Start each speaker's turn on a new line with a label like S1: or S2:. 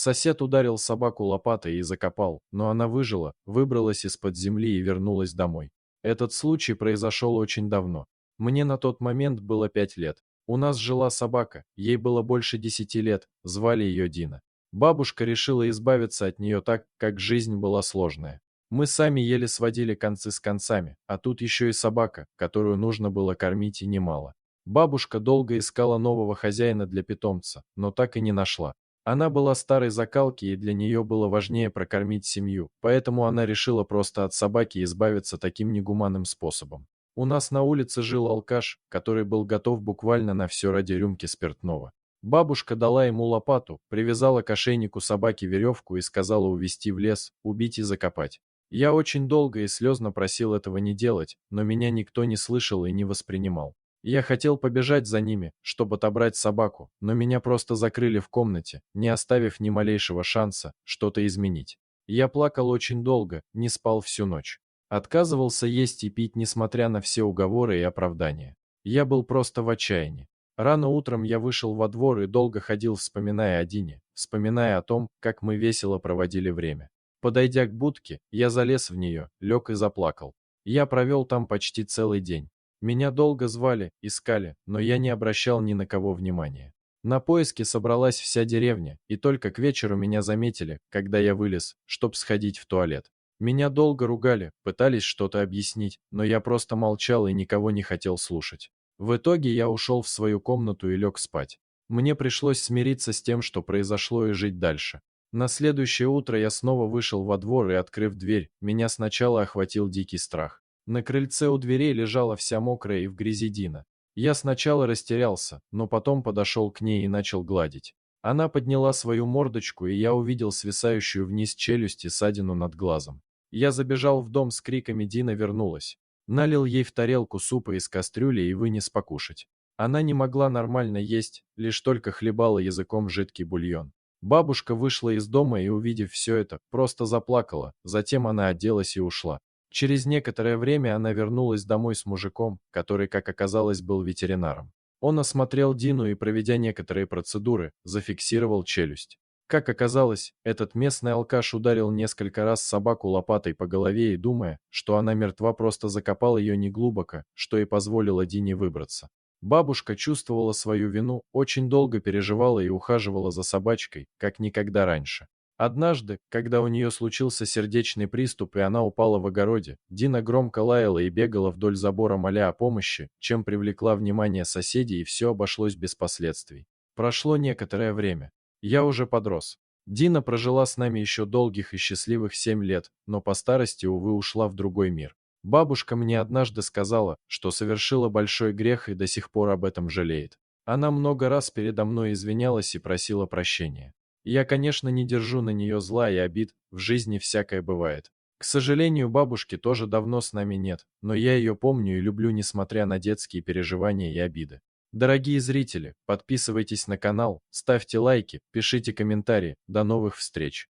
S1: Сосед ударил собаку лопатой и закопал, но она выжила, выбралась из-под земли и вернулась домой. Этот случай произошел очень давно. Мне на тот момент было 5 лет. У нас жила собака, ей было больше 10 лет, звали ее Дина. Бабушка решила избавиться от нее так, как жизнь была сложная. Мы сами еле сводили концы с концами, а тут еще и собака, которую нужно было кормить и немало. Бабушка долго искала нового хозяина для питомца, но так и не нашла. Она была старой закалки, и для нее было важнее прокормить семью, поэтому она решила просто от собаки избавиться таким негуманным способом. У нас на улице жил алкаш, который был готов буквально на все ради рюмки спиртного. Бабушка дала ему лопату, привязала к ошейнику собаки веревку и сказала увести в лес, убить и закопать. Я очень долго и слезно просил этого не делать, но меня никто не слышал и не воспринимал. Я хотел побежать за ними, чтобы отобрать собаку, но меня просто закрыли в комнате, не оставив ни малейшего шанса что-то изменить. Я плакал очень долго, не спал всю ночь. Отказывался есть и пить, несмотря на все уговоры и оправдания. Я был просто в отчаянии. Рано утром я вышел во двор и долго ходил, вспоминая о Дине, вспоминая о том, как мы весело проводили время. Подойдя к будке, я залез в нее, лег и заплакал. Я провел там почти целый день. Меня долго звали, искали, но я не обращал ни на кого внимания. На поиски собралась вся деревня, и только к вечеру меня заметили, когда я вылез, чтоб сходить в туалет. Меня долго ругали, пытались что-то объяснить, но я просто молчал и никого не хотел слушать. В итоге я ушел в свою комнату и лег спать. Мне пришлось смириться с тем, что произошло, и жить дальше. На следующее утро я снова вышел во двор и, открыв дверь, меня сначала охватил дикий страх. На крыльце у дверей лежала вся мокрая и в грязи Дина. Я сначала растерялся, но потом подошел к ней и начал гладить. Она подняла свою мордочку, и я увидел свисающую вниз челюсть и ссадину над глазом. Я забежал в дом с криками «Дина вернулась!». Налил ей в тарелку супа из кастрюли и вынес покушать. Она не могла нормально есть, лишь только хлебала языком жидкий бульон. Бабушка вышла из дома и, увидев все это, просто заплакала, затем она оделась и ушла. Через некоторое время она вернулась домой с мужиком, который, как оказалось, был ветеринаром. Он осмотрел Дину и, проведя некоторые процедуры, зафиксировал челюсть. Как оказалось, этот местный алкаш ударил несколько раз собаку лопатой по голове и, думая, что она мертва, просто закопал ее неглубоко, что и позволило Дине выбраться. Бабушка чувствовала свою вину, очень долго переживала и ухаживала за собачкой, как никогда раньше. Однажды, когда у нее случился сердечный приступ и она упала в огороде, Дина громко лаяла и бегала вдоль забора, моля о помощи, чем привлекла внимание соседей, и все обошлось без последствий. Прошло некоторое время. Я уже подрос. Дина прожила с нами еще долгих и счастливых 7 лет, но по старости, увы, ушла в другой мир. Бабушка мне однажды сказала, что совершила большой грех и до сих пор об этом жалеет. Она много раз передо мной извинялась и просила прощения. Я, конечно, не держу на нее зла и обид, в жизни всякое бывает. К сожалению, бабушки тоже давно с нами нет, но я ее помню и люблю, несмотря на детские переживания и обиды. Дорогие зрители, подписывайтесь на канал, ставьте лайки, пишите комментарии. До новых встреч!